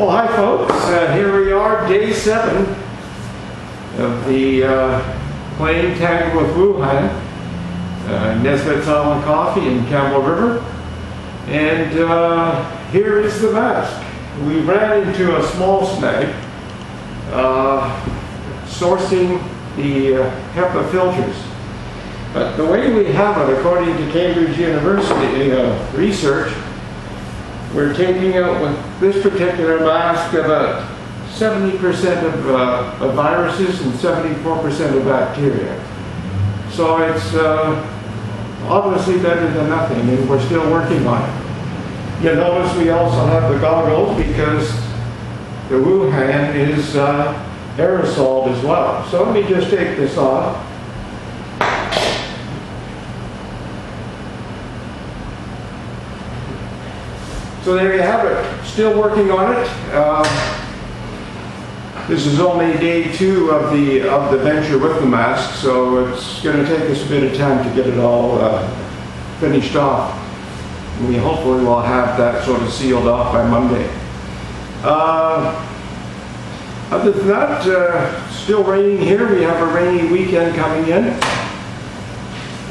Well, hi folks. Here we are, day 7 of the plane tangle with Wuhan, Nesbitt Island Coffee in Campbell River. And here is the mask. We ran into a small snag sourcing the HEPA filters. But the way we have it, according to Cambridge University research, we're taking out with this particular mask about 70% of viruses and 74% of bacteria. So it's obviously better than nothing, and we're still working on it. You notice we also have the goggles because the Wuhan is aerosol as well. So let me just take this off. So there you have it. Still working on it. This is only day 2 of the venture with the mask, so it's going to take us a bit of time to get it all finished off. We hopefully will have that sort of sealed off by Monday. Other than that, still raining here. We have a rainy weekend coming in,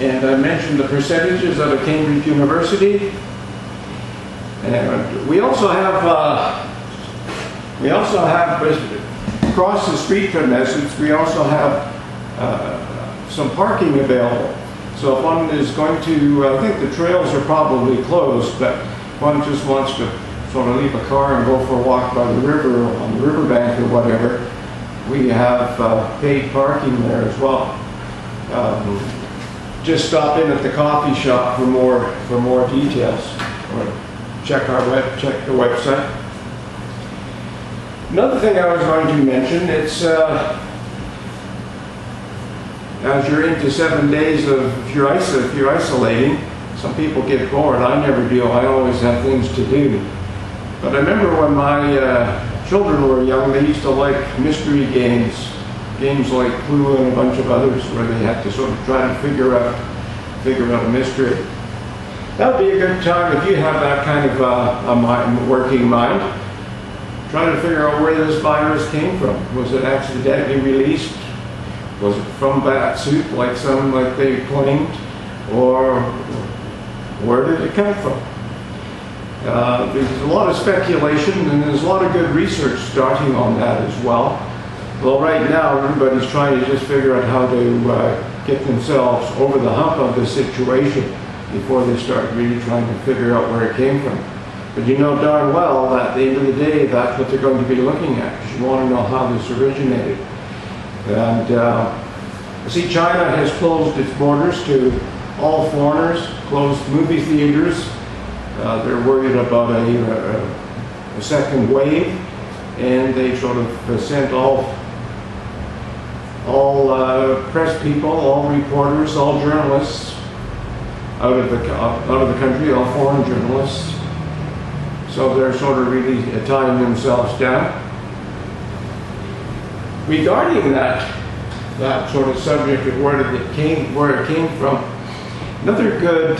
and I mentioned the percentages out of Cambridge University. And we also have across the street from Nesbitt, we also have some parking available. So if one is going to, I think the trails are probably closed, but one just wants to sort of leave a car and go for a walk by the river, on the riverbank or whatever, we have paid parking there as well. Just stop in at the coffee shop for more details. Check the website. Another thing I was going to mention, it's as you're into 7 days of, if you're isolating, some people get bored. I never do. I always have things to do. But I remember when my children were young, they used to like mystery games like Clue and a bunch of others, where they had to sort of try to figure out a mystery. That would be a good time if you have that kind of a working mind. Try to figure out where this virus came from. Was it accidentally released? Was it from bat soup like they claimed? Or where did it come from? There's a lot of speculation, and there's a lot of good research starting on that as well. Well, right now everybody's trying to just figure out how to get themselves over the hump of the situation before they start really trying to figure out where it came from. But you know darn well that at the end of the day, that's what they're going to be looking at, because you want to know how this originated. And see, China has closed its borders to all foreigners, closed movie theaters. They're worried about a second wave, and they sort of sent all press people, all reporters, all journalists out of the country, all foreign journalists. So they're sort of really tying themselves down. Regarding that sort of subject of where it came from, another good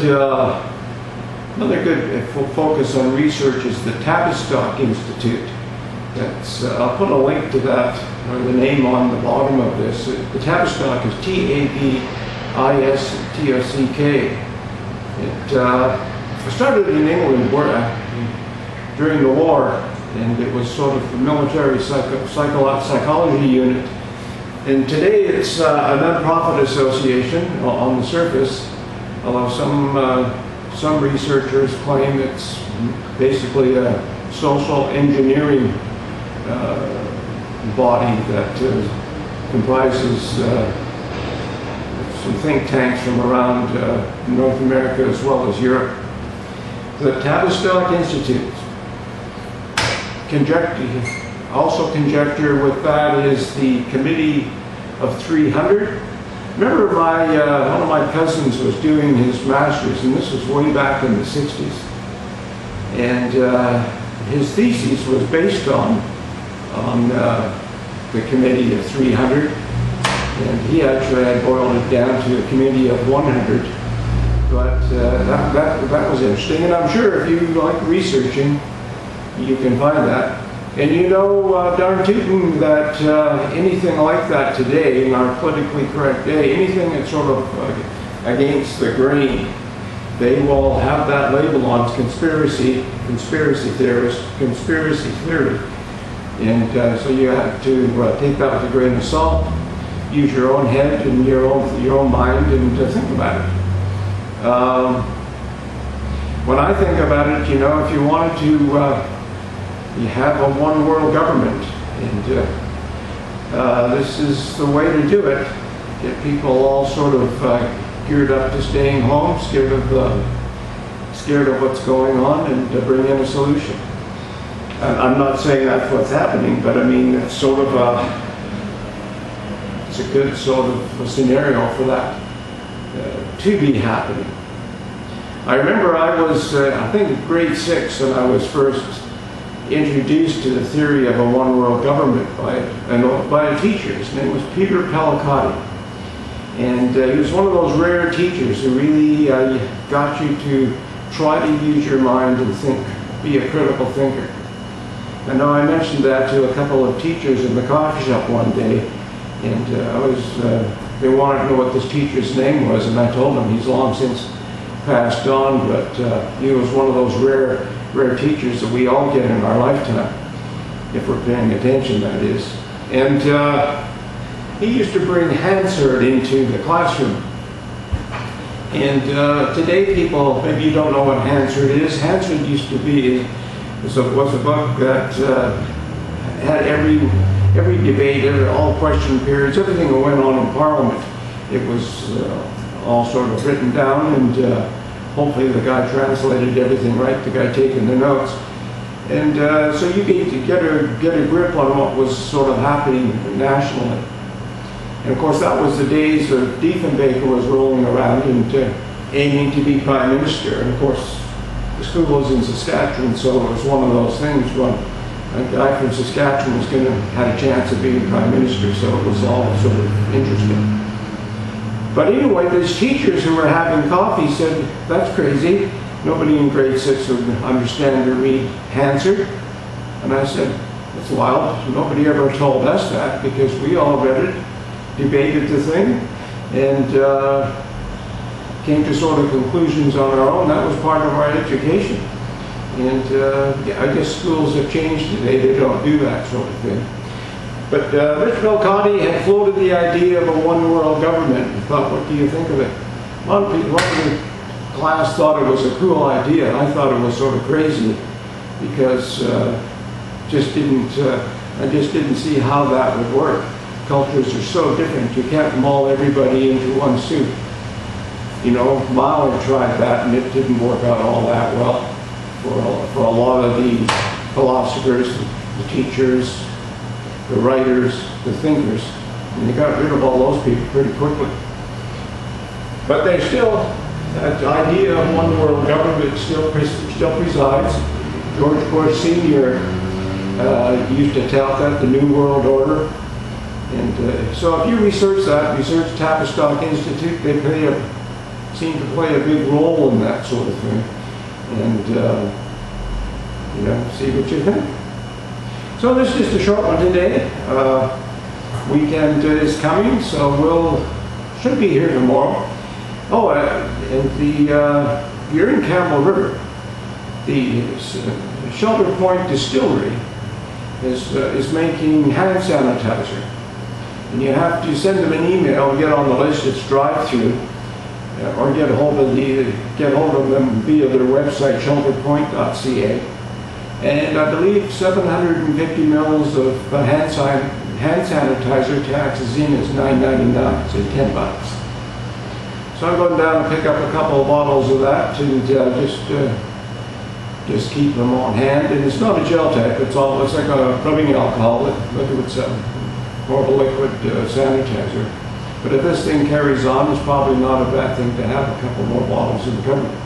focus on research is the Tavistock Institute. I'll put a link to that, or the name on the bottom of this. The Tavistock is Tavistock. It started in England during the war, and it was sort of a military psychology unit. And today it's a non-profit association on the surface, although some researchers claim it's basically a social engineering body that comprises some think tanks from around North America as well as Europe. The Tavistock Institute. Also conjecture with that is the Committee of 300. Remember one of my cousins was doing his master's, and this was way back in the 60s. And his thesis was based on the Committee of 300. And he actually had boiled it down to a committee of 100. But that was interesting. And I'm sure if you like researching, you can find that. And you know darn tootin' that anything like that today, in our politically correct day, anything that's sort of against the grain, they will have that label on conspiracy theorist, conspiracy theory. And so you have to take that with a grain of salt, use your own head and your own mind, and think about it. When I think about it, you know, if you wanted to you have a one world government, and this is the way to do it. Get people all sort of geared up to staying home, scared of what's going on, and bring in a solution. I'm not saying that's what's happening, but I mean it's sort of it's a good sort of a scenario for that to be happening. I remember I was I think in grade 6 when I was first introduced to the theory of a one world government by a teacher. His name was Peter Pellicati. And he was one of those rare teachers who really got you to try to use your mind and think, be a critical thinker. I know I mentioned that to a couple of teachers in the coffee shop one day, and they wanted to know what this teacher's name was, and I told them he's long since passed on, but he was one of those rare teachers that we all get in our lifetime, if we're paying attention, that is. And he used to bring Hansard into the classroom. And today people, maybe you don't know what Hansard is. Hansard used to be, was a book that had every debate, all question periods, everything that went on in Parliament. It was all sort of written down, and hopefully the guy translated everything right, the guy taking the notes. And so you get a grip on what was sort of happening nationally. And of course that was the days that Diefenbaker was rolling around and aiming to be Prime Minister. And of course the school was in Saskatchewan, so it was one of those things when a guy from Saskatchewan was had a chance of being Prime Minister, so it was all sort of interesting. But anyway, these teachers who were having coffee said, "That's crazy. Nobody in grade 6 would understand or read Hansard." And I said, "That's wild. Nobody ever told us that, because we all read it, debated the thing, and came to sort of conclusions on our own. That was part of our education." And I guess schools have changed today. They don't do that sort of thing. But Mr. Pellicati had floated the idea of a one-world government and thought, "What do you think of it?" One of the class thought it was a cool idea. I thought it was sort of crazy, because I just didn't see how that would work. Cultures are so different. You can't maul everybody into one soup. You know, Mao had tried that, and it didn't work out all that well for a lot of the philosophers, the teachers, the writers, the thinkers, and they got rid of all those people pretty quickly. But they still, that idea of one world government still presides. George Bush Sr. Used to tout that, the New World Order. And so if you research that, research Tavistock Institute, they seem to play a big role in that sort of thing. And, you know, see what you think. So this is just a short one today. Weekend is coming, so should be here tomorrow. Oh, and you're in Campbell River. The Shelter Point Distillery is making hand sanitizer, and you have to send them an email, get on the list. It's drive-through, or get hold of them via their website, shelterpoint.ca. And I believe 750 mils of hand sanitizer taxes in is $9.99, so $10. So I'm going down and pick up a couple of bottles of that, and just keep them on hand. And it's not a gel type; it's like a rubbing alcohol, it's more of a liquid sanitizer. But if this thing carries on, it's probably not a bad thing to have a couple more bottles in the cupboard.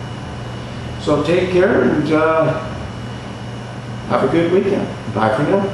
So take care, and have a good weekend. Bye for now.